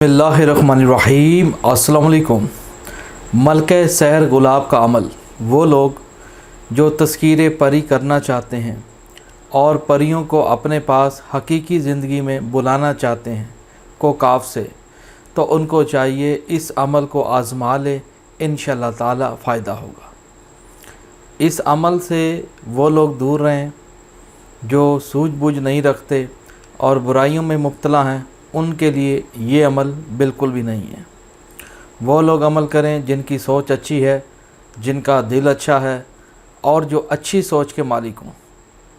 बिस्मिल्लाहिर्रहमानिर्रहीम। अस्सलाम वालेकुम। मलके सहर गुलाब का अमल। वो लोग जो तस्कीर परी करना चाहते हैं और परियों को अपने पास हकीकी ज़िंदगी में बुलाना चाहते हैं को काफ से, तो उनको चाहिए इस अमल को आज़मा ले, इंशाअल्लाह ताला फ़ायदा होगा। इस अमल से वो लोग दूर रहें जो सूझबूझ नहीं रखते और बुराइयों में मुब्तला हैं, उनके लिए ये अमल बिल्कुल भी नहीं है। वो लोग अमल करें जिनकी सोच अच्छी है, जिनका दिल अच्छा है और जो अच्छी सोच के मालिक हों,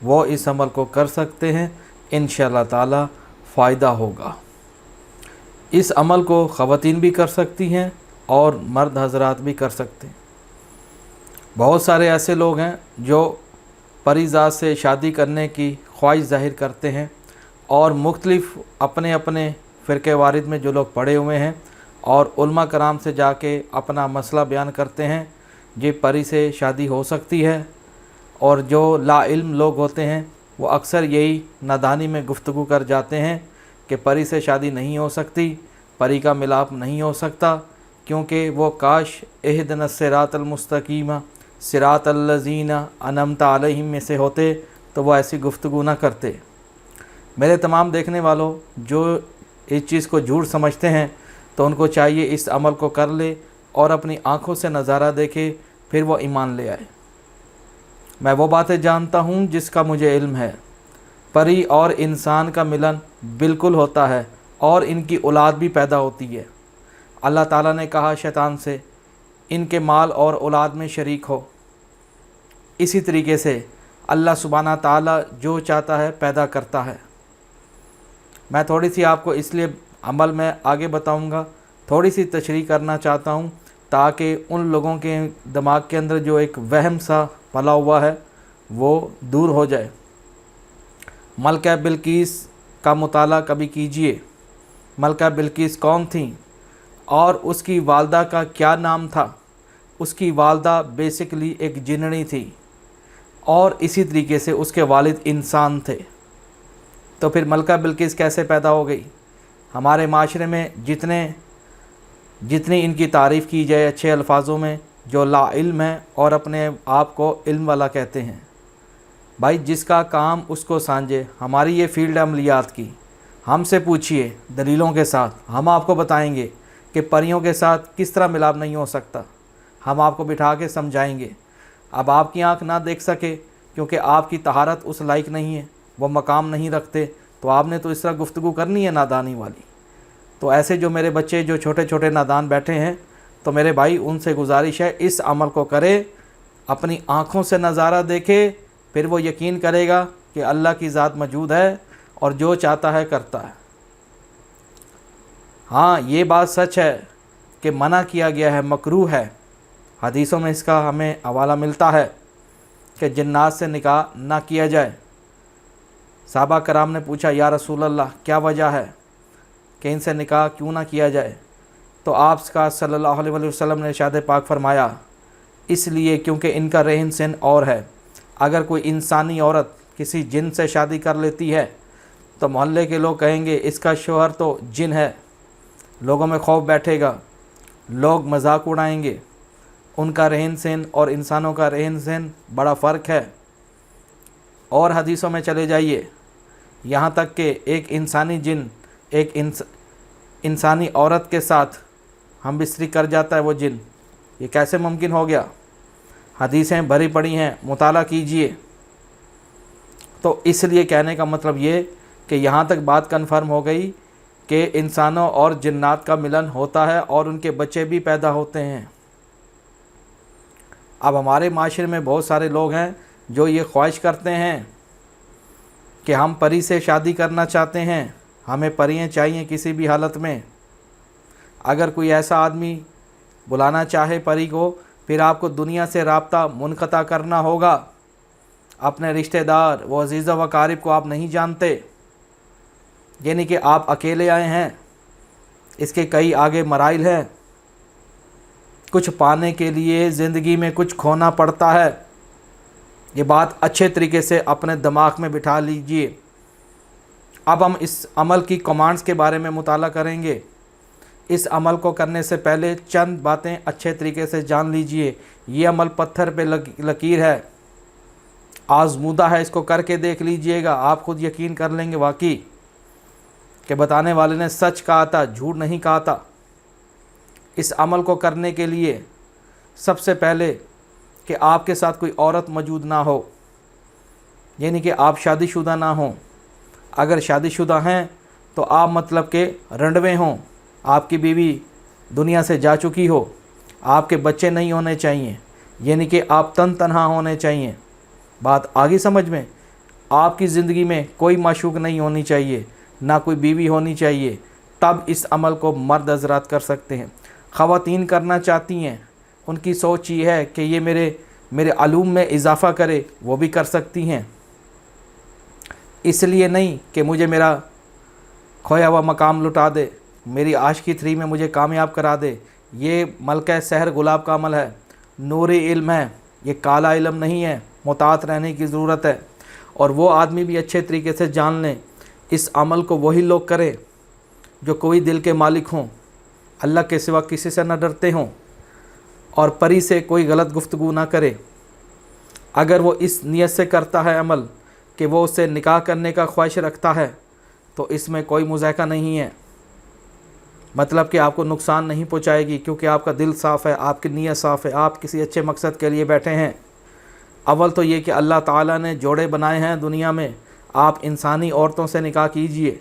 वो इस अमल को कर सकते हैं। इंशाअल्लाह ताला फ़ायदा होगा। इस अमल को ख़वातीन भी कर सकती हैं और मर्द हज़रात भी कर सकते हैं। बहुत सारे ऐसे लोग हैं जो परीज़ात से शादी करने की ख्वाहिश ज़ाहिर करते हैं और मुख्तलिफ़ अपने अपने फ़िरक़े वारिद में जो लोग पढ़े हुए हैं और उलमा कराम से जाके अपना मसला बयान करते हैं, ये परी से शादी हो सकती है। और जो लाइल्म लोग होते हैं वो अक्सर यही नादानी में गुफ्तगू कर जाते हैं कि परी से शादी नहीं हो सकती, परी का मिलाप नहीं हो सकता, क्योंकि वो काश इहदिना सिरातल मुस्तकीम सिरातल लज़ीना अनअमता अलैहिम में से होते तो वो ऐसी गुफ्तगू ना करते। मेरे तमाम देखने वालों, जो इस चीज़ को झूठ समझते हैं तो उनको चाहिए इस अमल को कर ले और अपनी आँखों से नज़ारा देखे, फिर वो ईमान ले आए। मैं वो बातें जानता हूँ जिसका मुझे इल्म है। परी और इंसान का मिलन बिल्कुल होता है और इनकी औलाद भी पैदा होती है। अल्लाह ताला ने कहा शैतान से, इनके माल और औलाद में शरीक हो। इसी तरीके से अल्लाह सुब्हाना ताला जो चाहता है पैदा करता है। मैं थोड़ी सी आपको इसलिए अमल में आगे बताऊंगा, थोड़ी सी तशरीह करना चाहता हूं ताकि उन लोगों के दिमाग के अंदर जो एक वहम सा पला हुआ है वो दूर हो जाए। मलका बिल्किस का मुताला कभी कीजिए। मलका बिल्किस कौन थी और उसकी वालदा का क्या नाम था? उसकी वालदा बेसिकली एक जिन्नी थी और इसी तरीके से उसके वालिद इंसान थे। तो फिर मलका बिल्किस कैसे पैदा हो गई? हमारे माशरे में जितनी इनकी तारीफ़ की जाए अच्छे अल्फाजों में, जो लाइल्म है और अपने आप को इल्म वाला कहते हैं, भाई जिसका काम उसको सांझे। हमारी ये फील्ड अमलियात की, हमसे पूछिए दलीलों के साथ, हम आपको बताएंगे कि परियों के साथ किस तरह मिलाप नहीं हो सकता। हम आपको बिठा के समझाएंगे। अब आपकी आँख ना देख सके क्योंकि आपकी तहारत उस लायक नहीं है, वो मकाम नहीं रखते, तो आपने तो इस तरह गुफ्तगू करनी है नादानी वाली। तो ऐसे जो मेरे बच्चे जो छोटे छोटे नादान बैठे हैं, तो मेरे भाई उनसे गुजारिश है इस अमल को करे, अपनी आँखों से नज़ारा देखे, फिर वो यकीन करेगा कि अल्लाह की ज़ात मौजूद है और जो चाहता है करता है। हाँ, ये बात सच है कि मना किया गया है, मकरूह है। हदीसों में इसका हमें हवाला मिलता है कि जिन्नात से निकाह ना किया जाए। साहबा कराम ने पूछा, या रसूल अल्लाह क्या वजह है कि इनसे निकाह क्यों ना किया जाए? तो आप सल्लल्लाहु अलैहि वसल्लम ने इरशाद पाक फरमाया, इसलिए क्योंकि इनका रहन सहन और है। अगर कोई इंसानी औरत किसी जिन से शादी कर लेती है तो मोहल्ले के लोग कहेंगे इसका शौहर तो जिन है, लोगों में खौफ बैठेगा, लोग मजाक उड़ाएंगे। उनका रहन सहन और इंसानों का रहन सहन बड़ा फ़र्क है। और हदीसों में चले जाइए, यहाँ तक कि एक इंसानी जिन एक इंसानी औरत के साथ हम बिस्तरी कर जाता है वो जिन, ये कैसे मुमकिन हो गया? हदीसें भरी पड़ी हैं, मुताला कीजिए। तो इसलिए कहने का मतलब ये कि यहाँ तक बात कन्फर्म हो गई कि इंसानों और जिन्नात का मिलन होता है और उनके बच्चे भी पैदा होते हैं। अब हमारे माशरे में बहुत सारे लोग हैं जो ये ख्वाहिश करते हैं कि हम परी से शादी करना चाहते हैं, हमें परियां चाहिए किसी भी हालत में। अगर कोई ऐसा आदमी बुलाना चाहे परी को, फिर आपको दुनिया से राब्ता मुनक़ता करना होगा। अपने रिश्तेदार व अज़ीज़ व क़ारिब को आप नहीं जानते, यानी कि आप अकेले आए हैं। इसके कई आगे मराइल हैं। कुछ पाने के लिए ज़िंदगी में कुछ खोना पड़ता है। ये बात अच्छे तरीके से अपने दिमाग में बिठा लीजिए। अब हम इस अमल की कमांड्स के बारे में मुताला करेंगे। इस अमल को करने से पहले चंद बातें अच्छे तरीके से जान लीजिए। ये अमल पत्थर पे लकीर है, आजमूदा है, इसको करके देख लीजिएगा, आप खुद यकीन कर लेंगे वाकई कि बताने वाले ने सच कहा था, झूठ नहीं कहा था। इस अमल को करने के लिए सबसे पहले कि आपके साथ कोई औरत मौजूद ना हो, यानी कि आप शादीशुदा ना हों। अगर शादीशुदा हैं तो आप मतलब के रंडवे हों, आपकी बीवी दुनिया से जा चुकी हो, आपके बच्चे नहीं होने चाहिए, यानी कि आप तन्हा होने चाहिए। बात आगे समझ में? आपकी ज़िंदगी में कोई माशूक नहीं होनी चाहिए, ना कोई बीवी होनी चाहिए, तब इस अमल को मर्द हज़रात कर सकते हैं। ख़वातीन करना चाहती हैं, उनकी सोच ये है कि ये मेरे अलूम में इजाफ़ा करे, वो भी कर सकती हैं। इसलिए नहीं कि मुझे मेरा खोया हुआ मकाम लुटा दे, मेरी आशिकी 3 में मुझे कामयाब करा दे। ये मलका सहर गुलाब का अमल है, नूरी इल्म है, ये काला इल्म नहीं है। मुतात रहने की ज़रूरत है, और वो आदमी भी अच्छे तरीके से जान लें। इस अमल को वही लोग करें जो कोई दिल के मालिक हों, अल्लाह के सिवा किसी से न डरते हों, और परी से कोई गलत गुफ्तगू ना करे। अगर वो इस नीयत से करता है अमल कि वो उससे निकाह करने का ख्वाहिश रखता है, तो इसमें कोई मुज़ायका नहीं है, मतलब कि आपको नुकसान नहीं पहुंचाएगी, क्योंकि आपका दिल साफ़ है, आपकी नीयत साफ़ है, आप किसी अच्छे मकसद के लिए बैठे हैं। अव्वल तो ये कि अल्लाह ताला ने जोड़े बनाए हैं दुनिया में, आप इंसानी औरतों से निकाह कीजिए।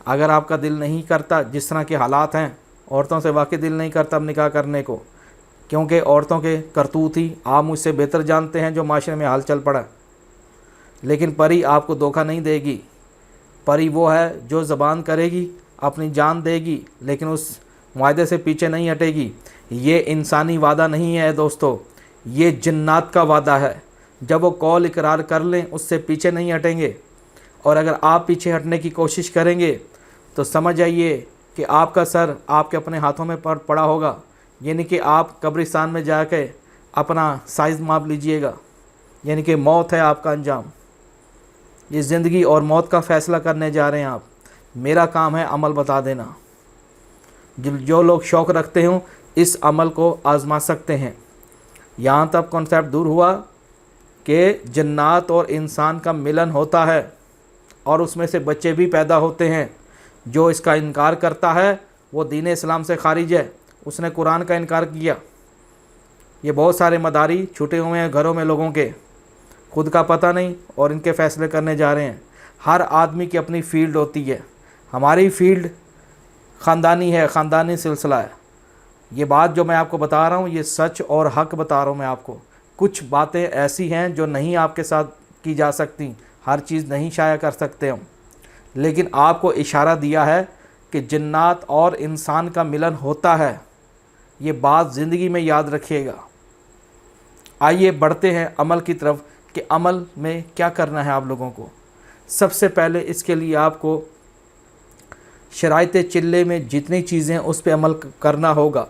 अगर आपका दिल नहीं करता, जिस तरह के हालात हैं, औरतों से वाकई दिल नहीं करता अब निकाह करने को, क्योंकि औरतों के करतूत ही आप मुझसे बेहतर जानते हैं जो माशरे में हाल चल पड़ा। लेकिन परी आपको धोखा नहीं देगी। परी वो है जो ज़बान करेगी, अपनी जान देगी, लेकिन उस वायदे से पीछे नहीं हटेगी। ये इंसानी वादा नहीं है दोस्तों, ये जिन्नात का वादा है। जब वो कौल इकरार कर लें, उससे पीछे नहीं हटेंगे। और अगर आप पीछे हटने की कोशिश करेंगे तो समझ आइए कि आपका सर आपके अपने हाथों में पड़ा होगा, यानी कि आप कब्रिस्तान में जाके अपना साइज़ माप लीजिएगा, यानी कि मौत है आपका अंजाम। ये ज़िंदगी और मौत का फ़ैसला करने जा रहे हैं आप। मेरा काम है अमल बता देना। जो लोग शौक़ रखते हों इस अमल को आज़मा सकते हैं। यहाँ तक कॉन्सेप्ट दूर हुआ कि जन्नात और इंसान का मिलन होता है और उसमें से बच्चे भी पैदा होते हैं। जो इसका इनकार करता है वो दीन इस्लाम से खारिज है, उसने कुरान का इनकार किया। ये बहुत सारे मदारी छूटे हुए हैं घरों में लोगों के, खुद का पता नहीं और इनके फ़ैसले करने जा रहे हैं। हर आदमी की अपनी फ़ील्ड होती है, हमारी फ़ील्ड ख़ानदानी है, ख़ानदानी सिलसिला है। ये बात जो मैं आपको बता रहा हूँ ये सच और हक बता रहा हूँ मैं आपको। कुछ बातें ऐसी हैं जो नहीं आपके साथ की जा सकती, हर चीज़ नहीं शाया कर सकते हम, लेकिन आपको इशारा दिया है कि जिन्नात और इंसान का मिलन होता है। ये बात ज़िंदगी में याद रखिएगा। आइए बढ़ते हैं अमल की तरफ कि अमल में क्या करना है आप लोगों को। सबसे पहले इसके लिए आपको शराइते चिल्ले में जितनी चीज़ें उस पर अमल करना होगा।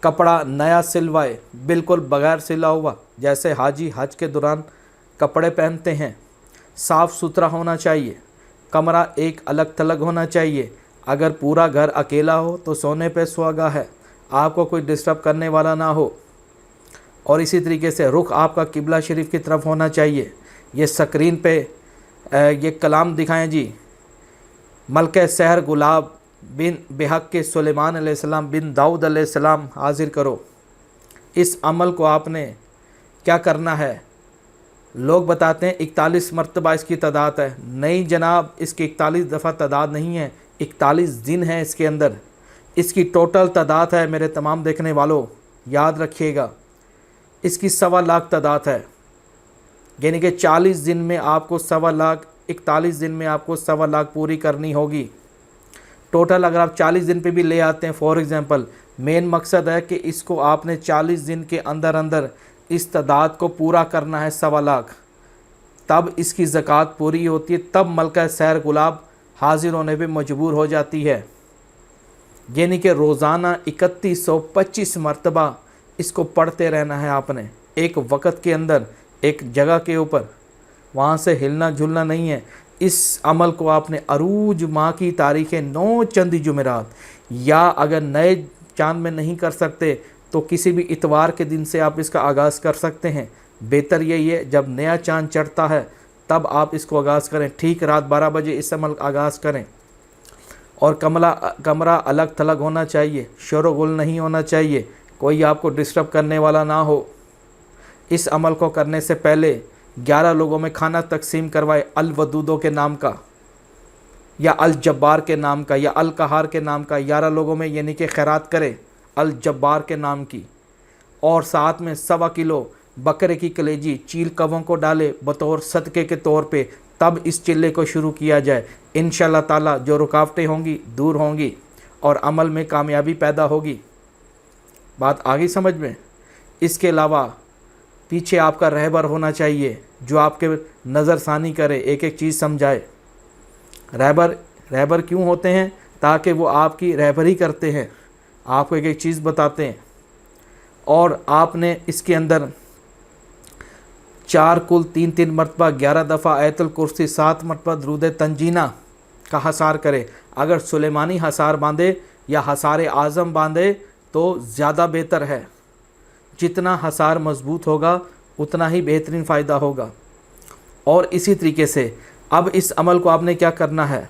कपड़ा नया सिलवाए, बिल्कुल बग़ैर सिला हुआ, जैसे हाजी हज के दौरान कपड़े पहनते हैं। साफ़ सुथरा होना चाहिए, कमरा एक अलग थलग होना चाहिए। अगर पूरा घर अकेला हो तो सोने पे सुहागा है, आपको कोई डिस्टर्ब करने वाला ना हो। और इसी तरीके से रुख आपका किबला शरीफ की तरफ होना चाहिए। ये स्क्रीन पे ये कलाम दिखाएं जी, मलके सहर गुलाब बिन बेहक के सुलेमान अलैहिस्सलाम बिन दाऊद अलैहिस्सलाम हाजिर करो। इस अमल को आपने क्या करना है, लोग बताते हैं 41 मरतबा इसकी तादाद है। नहीं जनाब, इसकी 41 दफ़ा तादाद नहीं है, 41 दिन है इसके अंदर। इसकी टोटल तादाद है मेरे तमाम देखने वालों, याद रखिएगा, इसकी 1.25 लाख तादाद है। यानी कि 40 दिन में आपको 1.25 लाख, 41 दिन में आपको 1.25 लाख पूरी करनी होगी। टोटल अगर आप 40 दिन पे भी ले आते हैं फॉर एग्ज़ाम्पल, मेन मकसद है कि इसको आपने 40 दिन के अंदर अंदर इस तादाद को पूरा करना है 1.25 लाख, तब इसकी ज़कात पूरी होती है, तब मलका सहर गुलाब हाजिर होने पे मजबूर हो जाती है। यानी कि रोज़ाना 3125 मरतबा इसको पढ़ते रहना है आपने, एक वक़्त के अंदर, एक जगह के ऊपर, वहाँ से हिलना झुलना नहीं है। इस अमल को आपने अरूज माह की तारीख़ 9 चंद जुमेरात, या अगर नए चांद में नहीं कर सकते तो किसी भी इतवार के दिन से आप इसका आगाज़ कर सकते हैं। बेहतर यही है जब नया चांद चढ़ता है तब आप इसको आगाज़ करें। ठीक रात 12 बजे इस अमल आगाज़ करें। और कमरा अलग थलग होना चाहिए, शोर गुल नहीं होना चाहिए, कोई आपको डिस्टर्ब करने वाला ना हो। इस अमल को करने से पहले 11 लोगों में खाना तकसीम करवाए, अल वदूदों के नाम का या अल जब्बार के नाम का या अल कहार के नाम का 11 लोगों में यानी कि खैरात करे अल जब्बार के नाम की। और साथ में 1.25 किलो बकरे की कलेजी चील कवों को डाले बतौर सदक़े के तौर पे, तब इस चिल्ले को शुरू किया जाए। इंशाअल्लाह ताला जो रुकावटें होंगी दूर होंगी और अमल में कामयाबी पैदा होगी। बात आ गई समझ में। इसके अलावा पीछे आपका रहबर होना चाहिए जो आपके नज़रसानी करे, एक एक चीज़ समझाए। रहबर क्यों होते हैं? ताकि वो आपकी रहबरी करते हैं, आपको एक एक चीज़ बताते हैं। और आपने इसके अंदर 4 कुल 3 मरतबा 11 दफ़ा आयतुल कुर्सी 7 मरतबा दरूद तंजीना का हसार करे। अगर सुलेमानी हसार बांधे या हसार आज़म बांधे तो ज़्यादा बेहतर है। जितना हसार मजबूत होगा उतना ही बेहतरीन फ़ायदा होगा। और इसी तरीके से अब इस अमल को आपने क्या करना है,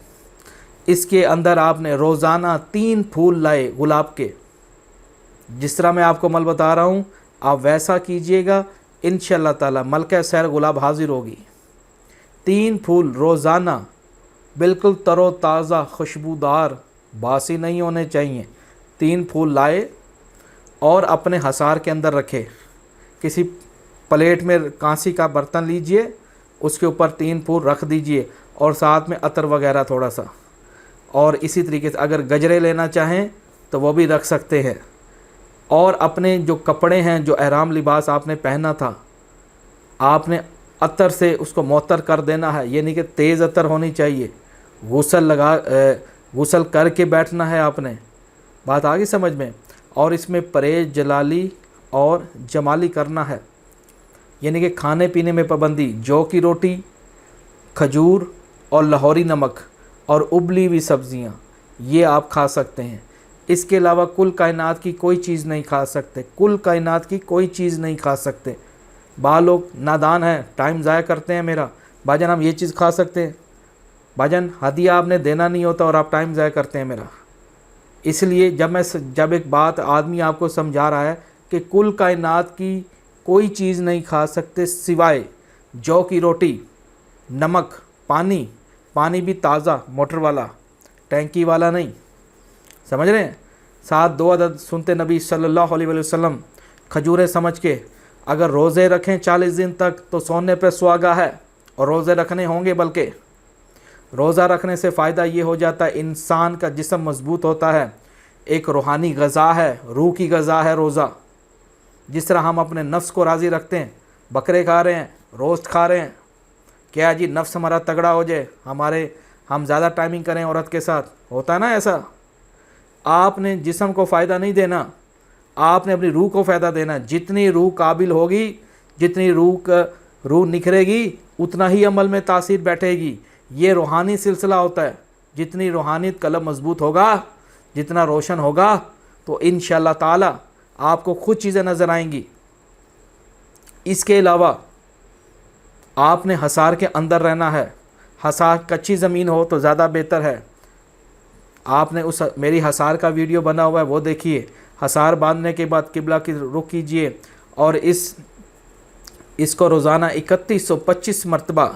इसके अंदर आपने रोज़ाना 3 फूल लाए गुलाब के। जिस तरह मैं आपको अमल बता रहा हूँ आप वैसा कीजिएगा, इंशाअल्लाह ताला मलका सैर गुलाब हाजिर होगी। 3 फूल रोज़ाना बिल्कुल तरो ताज़ा खुशबूदार, बासी नहीं होने चाहिए। 3 फूल लाए और अपने हसार के अंदर रखे। किसी प्लेट में कांसी का बर्तन लीजिए, उसके ऊपर 3 फूल रख दीजिए और साथ में अतर वगैरह थोड़ा सा। और इसी तरीके से अगर गजरे लेना चाहें तो वो भी रख सकते हैं। और अपने जो कपड़े हैं, जो एहराम लिबास आपने पहना था, आपने अतर से उसको मुअत्तर कर देना है, यानी कि तेज़ अतर होनी चाहिए। गुसल करके बैठना है आपने। बात आ गई समझ में। और इसमें परहेज जलाली और जमाली करना है, यानी कि खाने पीने में पाबंदी। जौ की रोटी, खजूर और लाहौरी नमक और उबली हुई सब्ज़ियाँ ये आप खा सकते हैं। इसके अलावा कुल कायनात की कोई चीज़ नहीं खा सकते, कुल कायनात की कोई चीज़ नहीं खा सकते। बाल लोग नादान हैं, टाइम ज़ाया करते हैं मेरा, भाजन हम ये चीज़ खा सकते हैं। भाजन हदिया आपने देना नहीं होता और आप टाइम ज़ाया करते हैं मेरा। इसलिए जब एक बात आदमी आपको समझा रहा है कि कुल कायनात की कोई चीज़ नहीं खा सकते सिवाय जौ की रोटी, नमक, पानी भी ताज़ा मोटर वाला, टैंकी वाला नहीं, समझ रहे हैं। साथ 2 अदद सुनते नबी सल्लल्लाहु अलैहि वसल्लम खजूरें समझ के अगर रोज़े रखें 40 दिन तक तो सोने पे सुहागा है। और रोज़े रखने होंगे, बल्कि रोज़ा रखने से फ़ायदा ये हो जाता है इंसान का जिस्म मजबूत होता है। एक रूहानी ग़ज़ा है, रूह की ग़ज़ा है रोज़ा। जिस तरह हम अपने नफ्स को राज़ी रखते हैं, बकरे खा रहे हैं, रोस्ट खा रहे हैं, क्या जी नफ्स हमारा तगड़ा हो जाए, हम ज़्यादा टाइमिंग करें औरत के साथ, होता है ना ऐसा। आपने जिस्म को फ़ायदा नहीं देना, आपने अपनी रूह को फ़ायदा देना। जितनी रूह काबिल होगी, जितनी रूह निखरेगी, उतना ही अमल में तासीर बैठेगी। ये रूहानी सिलसिला होता है। जितनी रूहानियत कलम मजबूत होगा, जितना रोशन होगा, तो इंशाअल्लाह ताला आपको खुद चीज़ें नज़र आएंगी। इसके अलावा आपने हसार के अंदर रहना है। हसार कच्ची ज़मीन हो तो ज़्यादा बेहतर है। आपने मेरी हसार का वीडियो बना हुआ है वो देखिए। हसार बांधने के बाद किबला की रुख कीजिए और इसको रोज़ाना 3125 मरतबा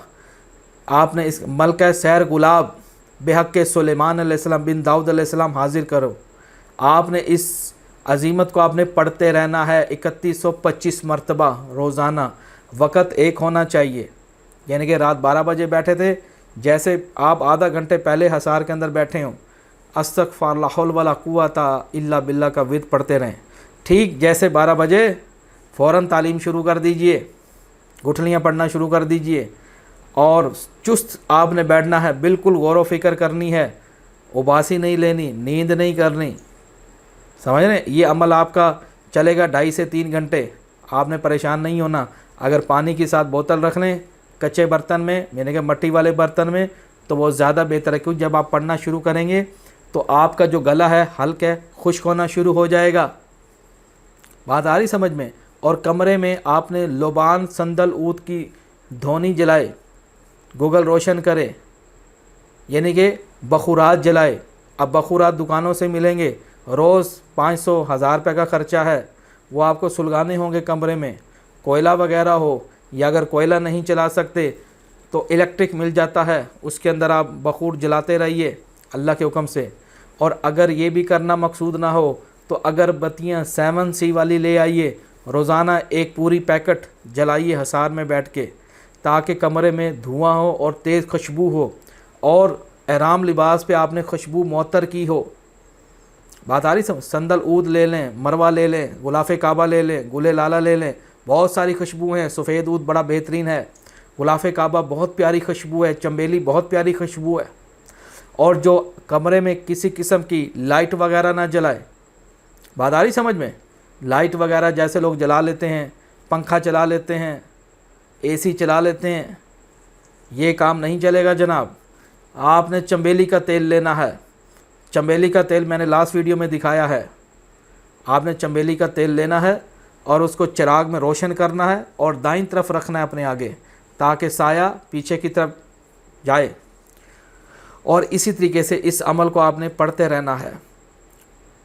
आपने इस मलका सैर गुलाब बेहक सुलेमान अलैहिस्सलाम बिन दाऊद अलैहिस्सलाम हाजिर करो। आपने इस अजीमत को आपने पढ़ते रहना है 3125 मरतबा रोज़ाना। वक़्त एक होना चाहिए, यानी कि रात 12 बजे बैठे थे, जैसे आप आधा घंटे पहले हसार के अंदर बैठे हों, अस्तग़फ़िरुल्लाह ला हौल वला कुव्वता इल्ला बिल्लाह का विर्द पढ़ते रहें। ठीक जैसे 12 बजे फ़ौरन तालीम शुरू कर दीजिए, गुठलियाँ पढ़ना शुरू कर दीजिए और चुस्त आपने बैठना है। बिल्कुल गौर व फ़िक्र करनी है, उबासी नहीं लेनी, नींद नहीं करनी, समझ रहे हैं। ये अमल आपका चलेगा 2.5 से 3 घंटे, आपने परेशान नहीं होना। अगर पानी के साथ बोतल रख लें कच्चे बर्तन में, यानी कि मिट्टी वाले बर्तन में, तो वो ज़्यादा बेहतर है। क्योंकि जब आप पढ़ना शुरू करेंगे تو آپ کا جو گلا ہے حلق ہے خشک ہونا شروع ہو جائے گا. بات آ رہی سمجھ میں. اور کمرے میں آپ نے لبان سندل عود کی دھونی جلائے, گوگل روشن کرے, یعنی کہ بخورات جلائے. اب بخورات دکانوں سے ملیں گے, روز 500-1000 روپے کا خرچہ ہے, وہ آپ کو سلگانے ہوں گے کمرے میں. کوئلہ وغیرہ ہو, یا اگر کوئلہ نہیں چلا سکتے تو الیکٹرک مل جاتا ہے, اس کے اندر آپ بخور جلاتے رہیے اللہ کے حکم سے. اور اگر یہ بھی کرنا مقصود نہ ہو تو اگربتیاں 7C والی لے آئیے, روزانہ ایک پوری پیکٹ جلائیے حصار میں بیٹھ کے, تاکہ کمرے میں دھواں ہو اور تیز خوشبو ہو, اور احرام لباس پہ آپ نے خوشبو معطر کی ہو. بات آ رہی سمجھ. سندل عود لے لیں, مروہ لے لیں, غلاف کعبہ لے لیں, گل لالہ لے لیں, بہت ساری خوشبو ہیں. سفید عود بڑا بہترین ہے, غلاف کعبہ بہت پیاری خوشبو ہے, چنبیلی بہت پیاری خوشبو ہے. اور جو کمرے میں کسی قسم کی لائٹ وغیرہ نہ جلائے. بات آ رہی سمجھ میں. لائٹ وغیرہ جیسے لوگ جلا لیتے ہیں, پنکھا چلا لیتے ہیں, AC چلا لیتے ہیں, یہ کام نہیں چلے گا جناب. آپ نے چنبیلی کا تیل لینا ہے. چنبیلی کا تیل میں نے لاسٹ ویڈیو میں دکھایا ہے. آپ نے چنبیلی کا تیل لینا ہے اور اس کو چراغ میں روشن کرنا ہے اور دائیں طرف رکھنا ہے اپنے آگے, تاکہ سایہ پیچھے کی طرف جائے. اور اسی طریقے سے اس عمل کو آپ نے پڑھتے رہنا ہے,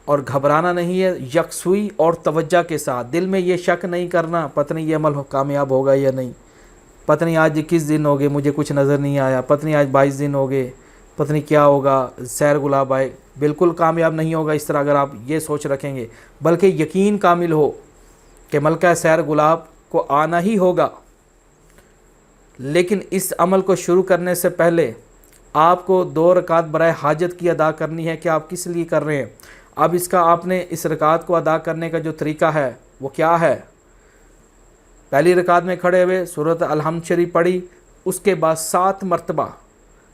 اور گھبرانا نہیں ہے. یکسوئی اور توجہ کے ساتھ, دل میں یہ شک نہیں کرنا پتہ نہیں یہ عمل کامیاب ہوگا یا نہیں, پتہ نہیں آج 21 دن ہو گئے مجھے کچھ نظر نہیں آیا, پتہ نہیں آج 22 دن ہو گئے, پتہ نہیں کیا ہوگا, سحر گلاب آئے. بالکل کامیاب نہیں ہوگا اس طرح اگر آپ یہ سوچ رکھیں گے, بلکہ یقین کامل ہو کہ ملکہ سحر گلاب کو آنا ہی ہوگا. لیکن اس عمل کو شروع کرنے سے پہلے آپ کو 2 رکعت برائے حاجت کی ادا کرنی ہے کہ آپ کس لیے کر رہے ہیں. اب اس کا آپ نے اس رکعت کو ادا کرنے کا جو طریقہ ہے وہ کیا ہے. پہلی رکعت میں کھڑے ہوئے سورۃ الحمد شریف پڑھی, اس کے بعد 7 مرتبہ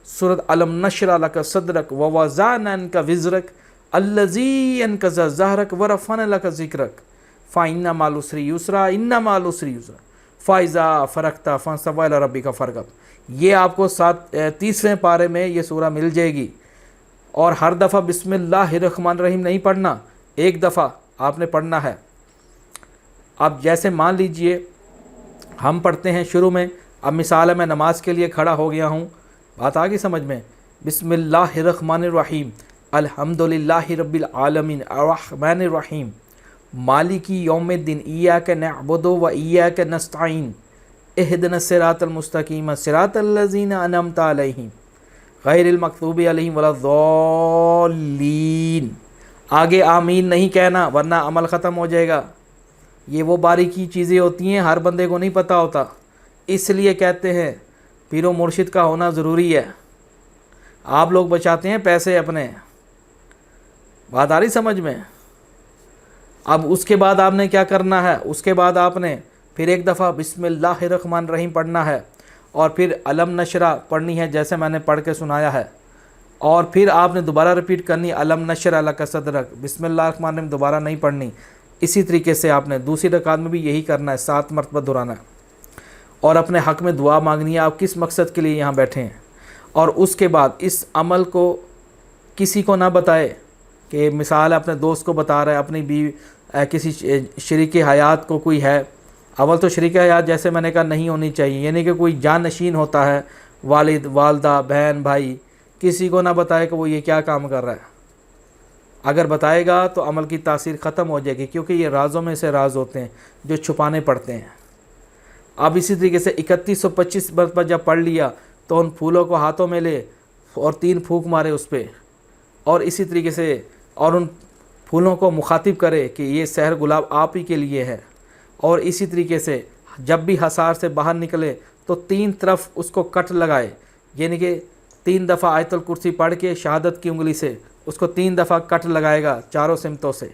سورۃ الم نشرح لک صدرک ووضعنا عنک وزرک الذی انقض ظہرک ورفعنا لک ذکرک فإن مع العسر یسرا ان مع العسر یسرا فإذا فرغت فانصب إلی ربک فارغب. یہ آپ کو 30ویں پارے میں یہ سورہ مل جائے گی. اور ہر دفعہ بسم اللہ الرحمن الرحیم نہیں پڑھنا, ایک دفعہ آپ نے پڑھنا ہے. اب جیسے مان لیجئے ہم پڑھتے ہیں شروع میں, اب مثال ہے میں نماز کے لیے کھڑا ہو گیا ہوں, بات آ گئی سمجھ میں. بسم اللہ الرحمن الرحیم الحمدللہ رب العالمین الرحمن الرحیم مالک یوم الدین ایاک نعبد و ایاک نستعین اہدنا الصراط المستقیم صراط الذین انعمت علیہم غیر المغضوب علیہم ولا الضالین. آگے آمین نہیں کہنا ورنہ عمل ختم ہو جائے گا. یہ وہ باریکی چیزیں ہوتی ہیں ہر بندے کو نہیں پتہ ہوتا, اس لیے کہتے ہیں پیر و مرشد کا ہونا ضروری ہے. آپ لوگ بچاتے ہیں پیسے اپنے, بات آ رہی سمجھ میں. اب اس کے بعد آپ نے کیا کرنا ہے, اس کے بعد آپ نے پھر ایک دفعہ بسم اللہ الرحمن الرحیم پڑھنا ہے, اور پھر علم نشرہ پڑھنی ہے جیسے میں نے پڑھ کے سنایا ہے, اور پھر آپ نے دوبارہ رپیٹ کرنی علم نشرح لک صدرک, بسم اللہ الرحمن الرحیم دوبارہ نہیں پڑھنی. اسی طریقے سے آپ نے دوسری رکعت میں بھی یہی کرنا ہے, 7 مرتبہ دہرانا ہے, اور اپنے حق میں دعا مانگنی ہے آپ کس مقصد کے لیے یہاں بیٹھے ہیں. اور اس کے بعد اس عمل کو کسی کو نہ بتائے, کہ مثال اپنے دوست کو بتا رہا ہے, اپنی بیوی کسی شریک حیات کو کوئی ہے. اول تو شریک حیات جیسے میں نے کہا نہیں ہونی چاہیے, یعنی کہ کوئی جان نشین ہوتا ہے, والد والدہ بہن بھائی, کسی کو نہ بتائے کہ وہ یہ کیا کام کر رہا ہے. اگر بتائے گا تو عمل کی تاثیر ختم ہو جائے گی, کیونکہ یہ رازوں میں سے راز ہوتے ہیں جو چھپانے پڑتے ہیں. اب اسی طریقے سے 3125 مرتبہ جب پڑھ لیا تو ان پھولوں کو ہاتھوں میں لے اور 3 پھونک مارے اس پہ, اور اسی طریقے سے اور ان پھولوں کو مخاطب کرے کہ یہ سحر گلاب آپ ہی کے لیے ہے. اور اسی طریقے سے جب بھی حصار سے باہر نکلے تو 3 طرف اس کو کٹ لگائے, یعنی کہ 3 دفعہ آیت الکرسی پڑھ کے شہادت کی انگلی سے اس کو 3 دفعہ کٹ لگائے گا چاروں سمتوں سے,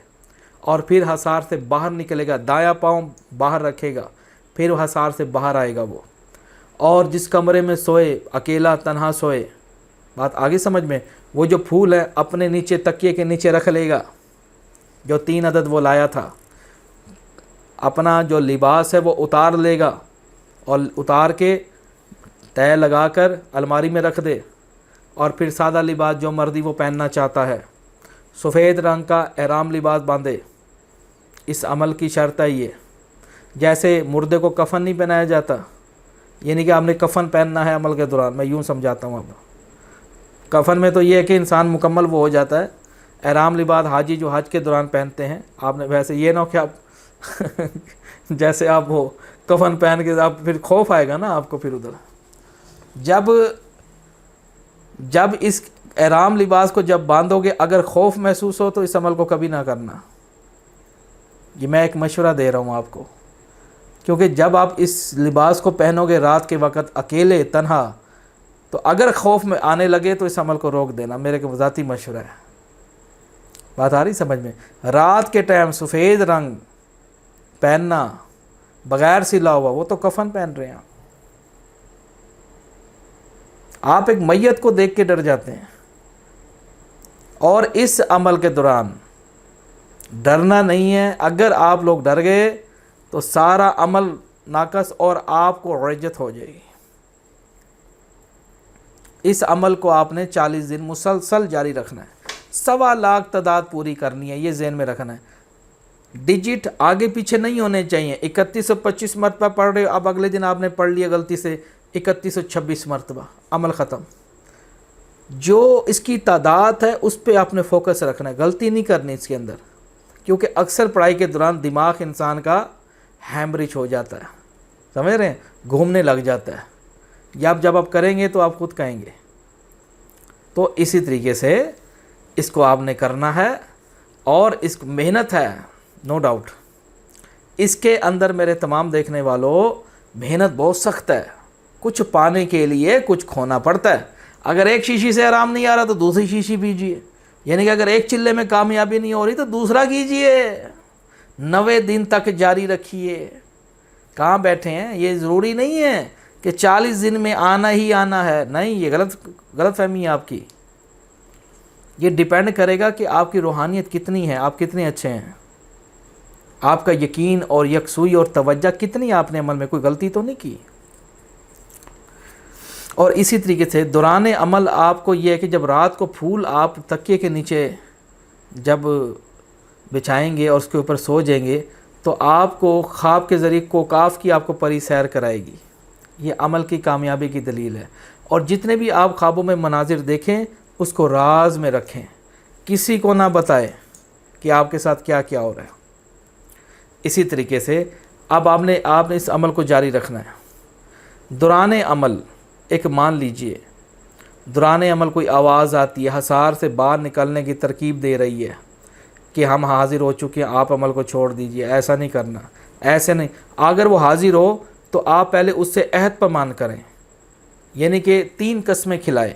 اور پھر حصار سے باہر نکلے گا, دایاں پاؤں باہر رکھے گا, پھر وہ حصار سے باہر آئے گا وہ. اور جس کمرے میں سوئے اکیلا تنہا سوئے, بات آگے سمجھ میں, وہ جو پھول ہے اپنے نیچے تکیے کے نیچے رکھ لے گا, جو 3 عدد وہ لایا تھا. اپنا جو لباس ہے وہ اتار لے گا, اور اتار کے تہہ لگا کر الماری میں رکھ دے, اور پھر سادہ لباس جو مردی وہ پہننا چاہتا ہے सफ़ेद रंग का एहराम लिबास बांधे। इस अमल की शर्त है ये, जैसे मुर्दे को कफन नहीं पहनाया जाता, यानी कि आपने कफन पहनना है अमल के दौरान। मैं यूँ समझाता हूँ अब, कफन में तो ये है कि इंसान मुकम्मल वो हो जाता है। एहराम लिबास हाजी जो हज के दौरान पहनते हैं, आपने वैसे ये ना हो कि आप जैसे आप वो कफन पहन के आप फिर खौफ आएगा ना आपको फिर उधर। जब इस एहराम लिबास को जब बांधोगे, अगर खौफ महसूस हो तो इस अमल को कभी ना करना। ये मैं एक मशवरा दे रहा हूँ आपको, क्योंकि जब आप इस लिबास को पहनोगे रात के वक़्त अकेले तन्हा, तो अगर खौफ में आने लगे तो इस अमल को रोक देना, मेरे को ज़ाती मशवरा है। बात आ रही समझ में? रात के टाइम सफ़ेद रंग पहनना बग़ैर सिला हुआ, वो तो कफन पहन रहे हैं आप एक मैयत को देख के डर जाते हैं। और इस अमल के दौरान डरना नहीं है। अगर आप लोग डर गए तो सारा अमल नाकस और आपको इज्जत हो जाएगी। इस अमल को आपने 40 दिन मुसलसल जारी रखना है। 1.25 लाख तादाद पूरी करनी है, ये ज़हन में रखना है। डिजिट आगे पीछे नहीं होने चाहिए। 3125 मरतबा पढ़ रहे हो, अब अगले दिन आपने पढ़ लिया गलती से 3126 मरतबा, अमल ख़त्म। जो इसकी तादाद है उस पर आपने फोकस रखना है, गलती नहीं करनी इसके अंदर, क्योंकि अक्सर पढ़ाई के दौरान दिमाग इंसान का हैमरिज हो जाता है, समझ रहे हैं, घूमने लग जाता है। या जब आप करेंगे तो आप खुद कहेंगे। तो इसी तरीके से इसको आपने करना है, और इस मेहनत है नो डाउट। इसके अंदर मेरे तमाम देखने वालों, मेहनत बहुत सख्त है। कुछ पाने के लिए कुछ खोना पड़ता है। अगर एक शीशी से आराम नहीं आ रहा तो दूसरी शीशी पीजिए, यानी कि अगर एक चिल्ले में कामयाबी नहीं हो रही तो दूसरा कीजिए। 90 दिन तक जारी रखिए। कहाँ बैठे हैं? ये ज़रूरी नहीं है कि 40 दिन में आना ही आना है, नहीं, ये गलत फहमी है आपकी। ये डिपेंड करेगा कि आपकी रूहानियत कितनी है, आप कितने अच्छे हैं, आपका यकीन और यकसुई और तवज्जो कितनी, आपने अमल में कोई गलती तो नहीं की। और इसी तरीके से दौरान अमल आपको यह है कि जब रात को फूल आप तकिए के नीचे जब बिछाएंगे और उसके ऊपर सो जाएंगे, तो आपको ख्वाब के ज़रिए कोकाफ की आपको परी सैर कराएगी। ये अमल की कामयाबी की दलील है। और जितने भी आप ख्वाबों में मनाजिर देखें उसको राज में रखें, किसी को ना बताएं कि आपके साथ क्या क्या हो रहा है। इसी तरीके से अब आपने इस अमल को जारी रखना है। दौरान अमल एक मान लीजिए दौरान अमल कोई आवाज़ आती है, हसार से बाहर निकलने की तरकीब दे रही है कि हम हाजिर हो चुके हैं, आप अमल को छोड़ दीजिए। ऐसा नहीं करना, ऐसे नहीं। अगर वो हाजिर हो तो आप पहले उससे अहद पैमान करें, यानी कि 3 कस्में खिलाएं,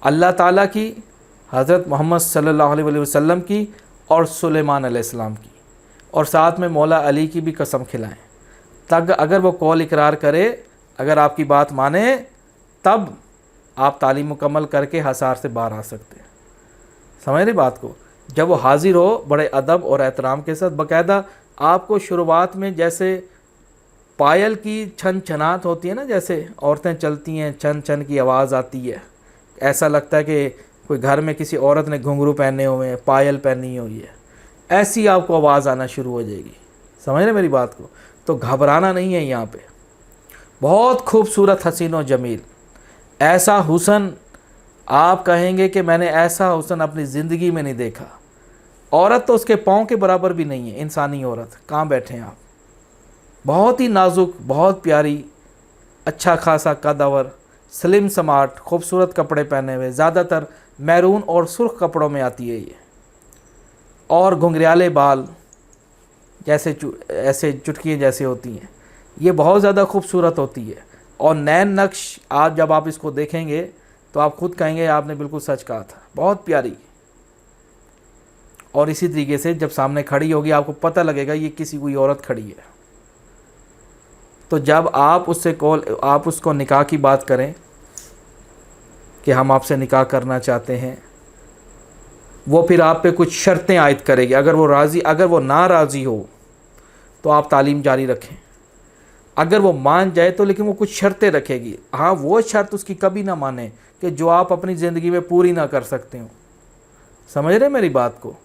अल्लाह ताला की, हज़रत मोहम्मद सल्लल्लाहु अलैहि वसल्लम की और सुलेमान अलैहिस्सलाम की, और साथ में मौला अली की भी कसम खिलाएं। तब अगर वो कौल इकरार करे, अगर आपकी बात माने, तब आप तालीम मुकम्मल करके हसार से बाहर आ सकते हैं। समझ रहे बात को? जब वो हाजिर हो बड़े अदब और एहतराम के साथ, बाकायदा आपको शुरुआत में जैसे पायल की छन छनात होती है ना, जैसे औरतें चलती हैं छन छन की आवाज़ आती है, ऐसा लगता है कि कोई घर में किसी औरत ने घुंघरू पहने हुए हैं, पायल पहनी हुई है, ऐसी आपको आवाज़ आना शुरू हो जाएगी। समझ रहे मेरी बात को? तो घबराना नहीं है। यहाँ पे बहुत खूबसूरत हसीन और जमील, ऐसा हुस्न आप कहेंगे कि मैंने ऐसा हुस्न अपनी ज़िंदगी में नहीं देखा। औरत तो उसके पाँव के बराबर भी नहीं है, इंसानी औरत। कहाँ बैठे हैं आप? बहुत ही नाजुक, बहुत प्यारी, अच्छा खासा कदवर, स्लिम स्मार्ट, खूबसूरत कपड़े पहने हुए, ज़्यादातर मैरून और सुर्ख कपड़ों में आती है ये, और घुंघराले बाल जैसे ऐसे चुटकियाँ जैसे होती हैं, ये बहुत ज़्यादा खूबसूरत होती है। और नैन नक्श आज जब आप इसको देखेंगे तो आप खुद कहेंगे आपने बिल्कुल सच कहा था, बहुत प्यारी। और इसी तरीके से जब सामने खड़ी होगी आपको पता लगेगा ये किसी कोई औरत खड़ी है। तो जब आप उसको निकाह की बात करें कि हम आपसे निकाह करना चाहते हैं, वो फिर आप पे कुछ शर्तें आयद करेगी। अगर वो ना राज़ी हो तो आप तालीम जारी रखें। अगर वो मान जाए तो, लेकिन वो कुछ शर्तें रखेगी। हाँ, वो शर्त उसकी कभी ना माने कि जो आप अपनी ज़िंदगी में पूरी ना कर सकते हो। समझ रहे मेरी बात को।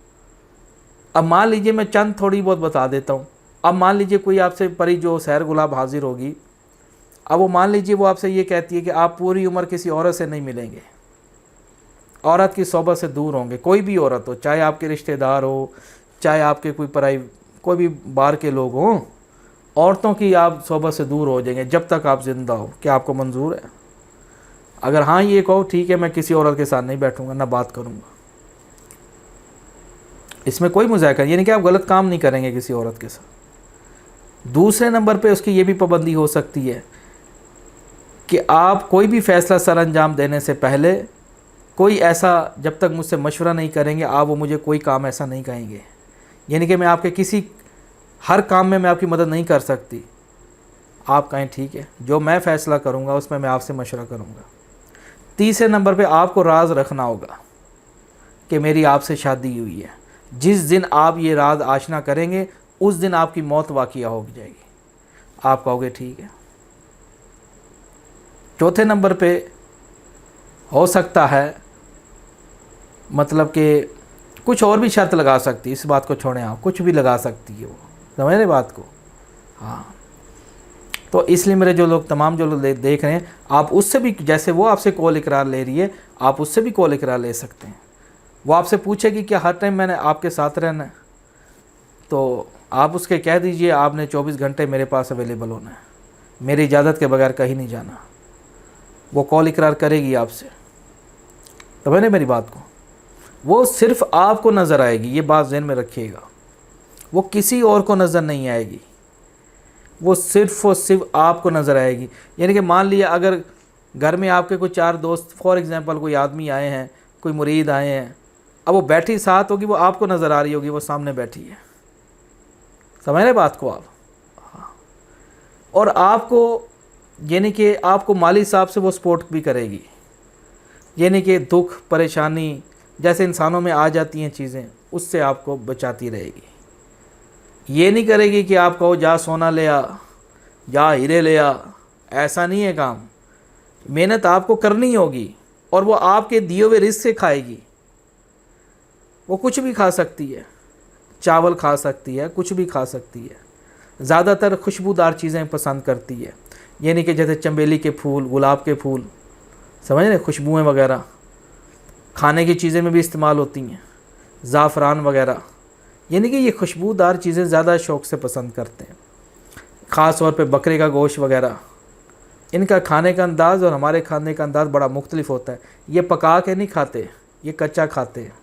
अब मान लीजिए मैं चंद थोड़ी बहुत बता देता हूँ। अब मान लीजिए कोई आपसे परी जो सैर गुलाब हाजिर होगी, अब वो मान लीजिए वो आपसे ये कहती है कि आप पूरी उम्र किसी औरत से नहीं मिलेंगे, औरत की सोबत से दूर होंगे, कोई भी औरत हो, चाहे आपके रिश्तेदार हो, चाहे आपके कोई भी बाहर के लोग हों, औरतों की आप सोबत से दूर हो जाएंगे जब तक आप ज़िंदा हो। क्या आपको मंजूर है? अगर हाँ ये कहो ठीक है, मैं किसी औरत के साथ नहीं बैठूंगा, ना बात करूंगा, इसमें कोई मुज़ाकरा, यानी कि आप गलत काम नहीं करेंगे किसी औरत के साथ। दूसरे नंबर पे उसकी ये भी पाबंदी हो सकती है कि आप कोई भी फ़ैसला सर अंजाम देने से पहले कोई ऐसा, जब तक मुझसे मशवरा नहीं करेंगे आप, वो मुझे कोई काम ऐसा नहीं कहेंगे, यानी कि मैं आपके हर काम में मैं आपकी मदद नहीं कर सकती। आप कहें ठीक है, जो मैं फ़ैसला करूंगा उसमें मैं आपसे मशवरा करूंगा। तीसरे नंबर पे आपको राज रखना होगा कि मेरी आपसे शादी हुई है। जिस दिन आप ये राज आशना करेंगे उस दिन आपकी मौत वाक़िया हो जाएगी। आप कहोगे ठीक है। चौथे नंबर पे हो सकता है, मतलब कि कुछ और भी शर्त लगा सकती है, इस बात को छोड़ें, आप कुछ भी लगा सकती है वो, समझ रहे बात को। हाँ, तो इसलिए मेरे जो लोग तमाम जो लोग देख रहे हैं, आप उससे भी, जैसे वो आपसे कॉल इकरार ले रही है, आप उससे भी कॉल इकरार ले सकते हैं। वो आपसे पूछेगी कि हर टाइम मैंने आपके साथ रहना है, तो आप उसके कह दीजिए आपने 24 घंटे मेरे पास अवेलेबल होना है, मेरी इजाज़त के बगैर कहीं नहीं जाना। वो कॉल इकरार करेगी आपसे, तो मैंने मेरी बात को, वो सिर्फ़ आपको नज़र आएगी, ये बात ज़हन में रखिएगा। वो किसी और को नज़र नहीं आएगी, वो सिर्फ़ और सिर्फ आपको नज़र आएगी। यानी कि मान लिया अगर घर में आपके कोई 4 दोस्त, फॉर एग्ज़ाम्पल कोई आदमी आए हैं, कोई मुरीद आए हैं, अब वो बैठी साथ होगी, वो आपको नज़र आ रही होगी, वो सामने बैठी है, समझ रहे बात को आप। हाँ, और आपको, यानी कि आपको माली हिसाब से वो सपोर्ट भी करेगी, यानी कि दुख परेशानी जैसे इंसानों में आ जाती हैं चीज़ें, उससे आपको बचाती रहेगी। ये नहीं करेगी कि आप कहो जा सोना ले आ, जा हीरे ले आ, ऐसा नहीं है काम। मेहनत आपको करनी होगी और वो आपके दिए हुए रिस्क से खाएगी। वो कुछ भी खा सकती है, चावल खा सकती है, कुछ भी खा सकती है। ज़्यादातर खुशबूदार चीज़ें पसंद करती है, यानी कि जैसे चंबेली के फूल, गुलाब के फूल, समझ रहे, खुशबुएँ वगैरह खाने की चीज़ें में भी इस्तेमाल होती हैं, ज़ाफ़रान वगैरह, यानी कि ये खुशबूदार चीज़ें ज़्यादा शौक़ से पसंद करते हैं। ख़ास तौर पे बकरे का गोश्त वगैरह, इनका खाने का अंदाज़ और हमारे खाने का अंदाज़ बड़ा मुख्तलिफ होता है। ये पका के नहीं खाते, ये कच्चा खाते हैं।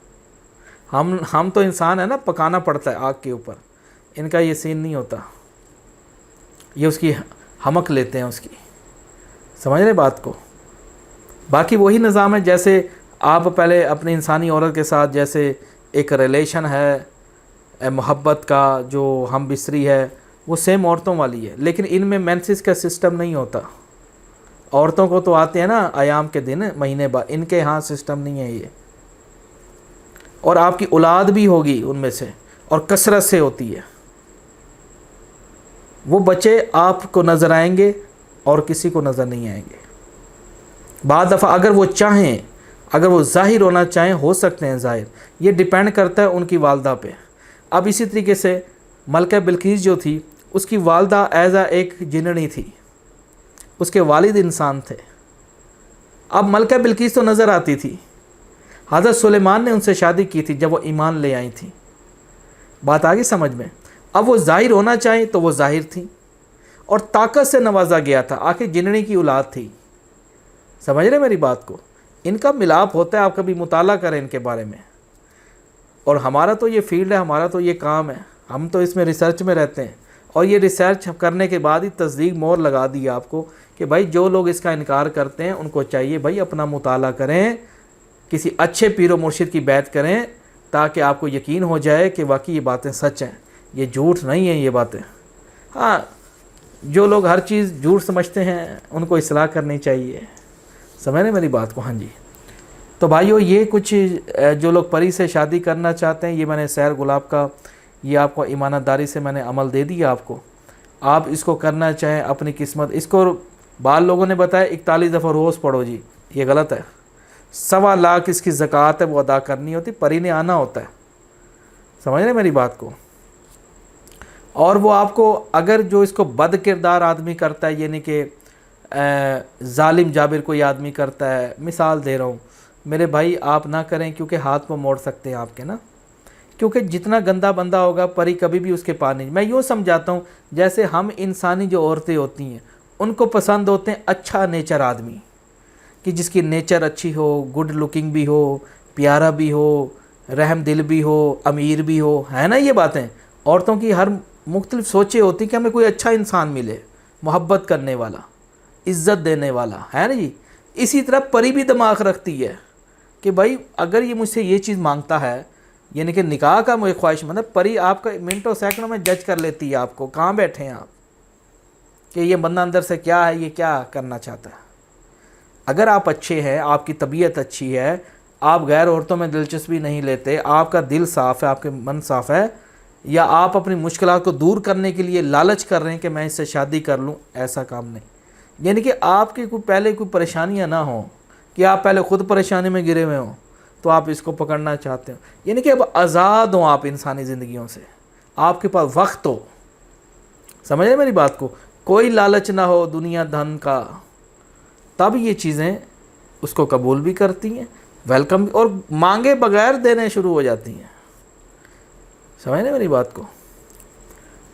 हम तो इंसान है ना, पकाना पड़ता है आग के ऊपर, इनका ये सीन नहीं होता, ये उसकी हमक लेते हैं उसकी, समझ रहे बात को। बाकी वही निज़ाम है, जैसे आप पहले अपनी इंसानी औरत के साथ जैसे एक रिलेशन है मोहब्बत का, जो हम बिस्तरी है, वो सेम औरतों वाली है, लेकिन इनमें मेंसेस का सिस्टम नहीं होता। औरतों को तो आते हैं ना अयाम के दिन, महीने बाद, इनके यहाँ सिस्टम नहीं है ये। और आपकी औलाद भी होगी उनमें से, और कसरत से होती है। वो बच्चे आपको नज़र आएंगे और किसी को नज़र नहीं आएंगे। बाद दफ़ा अगर वो चाहें, अगर वो ज़ाहिर होना चाहें, हो सकते हैं ज़ाहिर, ये डिपेंड करता है उनकी वालदा पे। अब इसी तरीके से मलका बिल्कीस जो थी, उसकी वालदा एज़ एक जिन्नी थी, उसके वालिद इंसान थे। अब मलका बिल्कीस तो नज़र आती थी, हज़रत सुलेमान ने उनसे शादी की थी जब वो ईमान ले आई थी। बात आ गई समझ में। अब वो ज़ाहिर होना चाहें तो वो ज़ाहिर थी, और ताकत से नवाजा गया था, आखिर जिन्नी की औलाद थी, समझ रहे मेरी बात को। इनका मिलाप होता है, आप कभी मुताला करें इनके बारे में। और हमारा तो ये फील्ड है, हमारा तो ये काम है, हम तो इसमें रिसर्च में रहते हैं, और ये रिसर्च करने के बाद ही तस्दीक मोहर लगा दी आपको कि भाई जो लोग इसका इनकार करते हैं उनको चाहिए भाई अपना मुताला करें, किसी अच्छे पीरो मुर्शिद की बैत करें, ताकि आपको यकीन हो जाए कि वाकई ये बातें सच हैं, ये झूठ नहीं है ये बातें। हाँ, जो लोग हर चीज़ झूठ समझते हैं उनको इस्लाह करनी चाहिए, समझ रहे मेरी बात को। हाँ जी, तो भाइयों ये कुछ जो लोग परी से शादी करना चाहते हैं, ये मैंने सैर गुलाब का, ये आपको ईमानदारी से मैंने अमल दे दिया आपको। आप इसको करना चाहें अपनी किस्मत, इसको बाल लोगों ने बताया 41 दफ़ा रोज़ पढ़ो जी, ये गलत है। 1.25 लाख इसकी ज़कात है वो अदा करनी होती, परी ने आना होता है, समझ रहे मेरी बात को। और वो आपको अगर जो इसको बद किरदार आदमी करता है, यानी कि ज़ालिम जाबिर कोई आदमी करता है, मिसाल दे रहा हूँ मेरे भाई, आप ना करें क्योंकि हाथ पर मोड़ सकते हैं आपके ना, क्योंकि जितना गंदा बंदा होगा परी कभी भी उसके पास नहीं। मैं यूँ समझाता हूँ जैसे हम इंसानी जो औरतें होती हैं उनको पसंद होते हैं अच्छा नेचर आदमी, कि जिसकी नेचर अच्छी हो, गुड लुकिंग भी हो, प्यारा भी हो, रहम दिल भी हो, अमीर भी हो, है ना। ये बातें औरतों की हर मुख्तलिफ सोचें होती कि हमें कोई अच्छा इंसान मिले, मोहब्बत करने वाला, इज़्ज़त देने वाला, है ना जी। इसी तरह परी भी दिमाग रखती है कि भाई अगर ये मुझसे ये चीज़ मांगता है, यानी कि निकाह का मुझे ख्वाहिशमंद है, परी आपका मिनटों सेकंडों में जज कर लेती है आपको, कहाँ बैठे हैं आप, कि ये बंदा अंदर से क्या है, ये क्या करना चाहता है। अगर आप अच्छे हैं, आपकी तबीयत अच्छी है, आप गैर औरतों में दिलचस्पी नहीं लेते, आपका दिल साफ़ है, आपके मन साफ़ है, या आप अपनी मुश्किलात को दूर करने के लिए लालच कर रहे हैं कि मैं इससे शादी कर लूँ, ऐसा काम नहीं। यानी कि आपकी कोई पहले कोई परेशानियाँ ना हो, कि आप पहले ख़ुद परेशानी में गिरे हुए हों तो आप इसको पकड़ना चाहते हो, यानी कि अब आज़ाद हो आप इंसानी ज़िंदगियों से, आपके पास वक्त हो, समझ रहे मेरी बात को, कोई लालच ना हो दुनिया धन का, तब ये चीज़ें उसको कबूल भी करती हैं, वेलकम भी, और मांगे बगैर देने शुरू हो जाती हैं, समझ रहे मेरी बात को।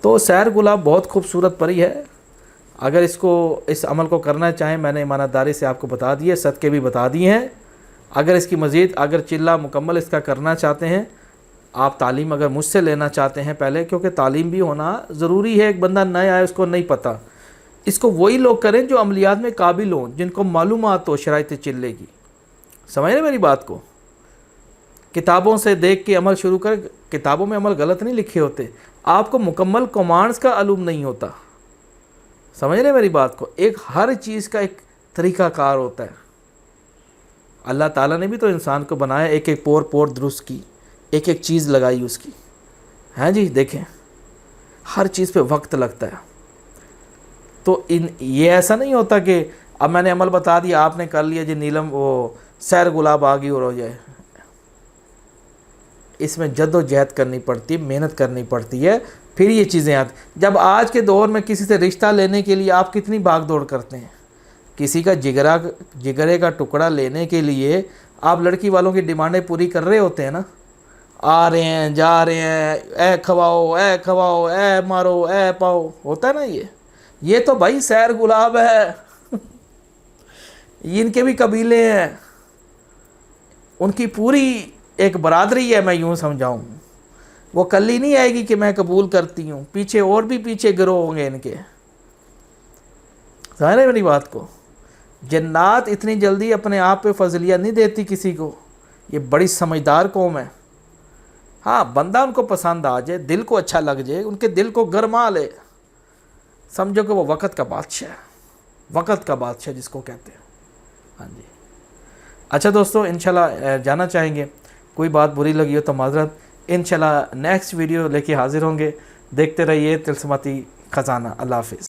तो सैर गुलाब बहुत खूबसूरत परी है, अगर इसको इस अमल को करना चाहें, मैंने ईमानदारी से आपको बता दिए, सदक़े भी बता दिए हैं। अगर इसकी मज़ीद अगर चिल्ला मुकम्मल इसका करना चाहते हैं, आप तालीम अगर मुझसे लेना चाहते हैं पहले, क्योंकि तालीम भी होना ज़रूरी है, एक बंदा नया है उसको नहीं पता, इसको वही लोग करें जो अमलियात में काबिल हों, जिनको मालूमात हो शराइत चिल्ले की, समझ रहे मेरी बात को। किताबों से देख के अमल शुरू कर, किताबों में अमल गलत नहीं लिखे होते, आपको मुकम्मल कमांड्स का मालूम नहीं होता, समझ रहे मेरी बात को। एक हर चीज़ का एक तरीक़ाकार होता है, अल्लाह ताला ने भी तो इंसान को बनाया, एक एक पोर पोर दुरुस्त की, एक एक चीज़ लगाई उसकी, हैं जी। देखें हर चीज़ पे वक्त लगता है, तो ये ऐसा नहीं होता कि अब मैंने अमल बता दिया आपने कर लिया जी, नीलम वो सैर गुलाब आ गई और हो जाए। इसमें जद्दोजहद करनी पड़ती है, मेहनत करनी पड़ती है, फिर ये चीज़ें आती। जब आज के दौर में किसी से रिश्ता लेने के लिए आप कितनी भाग दौड़ करते हैं, किसी का जिगरे का टुकड़ा लेने के लिए आप लड़की वालों की डिमांडें पूरी कर रहे होते हैं ना, आ रहे हैं जा रहे हैं, ए खवाओ ए मारो ए पाओ, होता है ना ये तो भाई सैर गुलाब है इनके भी कबीले हैं, उनकी पूरी एक बरादरी है, मैं यूँ समझाऊँ। वो कल ही नहीं आएगी कि मैं कबूल करती हूँ, पीछे और भी पीछे गिरोह होंगे इनके, समझ रहे मेरी बात को। जन्नात इतनी जल्दी अपने आप पे फजलिया नहीं देती किसी को, ये बड़ी समझदार कौम है। हाँ, बंदा उनको पसंद आ जाए, दिल को अच्छा लग जाए, उनके दिल को गरमा ले, समझो कि वो वक़्त का बादशाह है, वक़्त का बादशाह जिसको कहते हैं। हाँ जी, अच्छा दोस्तों, इंशाल्लाह जाना चाहेंगे, कोई बात बुरी लगी हो तो माज़रत, इंशाल्लाह नेक्स्ट वीडियो लेके हाज़िर होंगे। देखते रहिए तिलस्माती ख़ज़ाना। अल्लाह हाफ़िज़।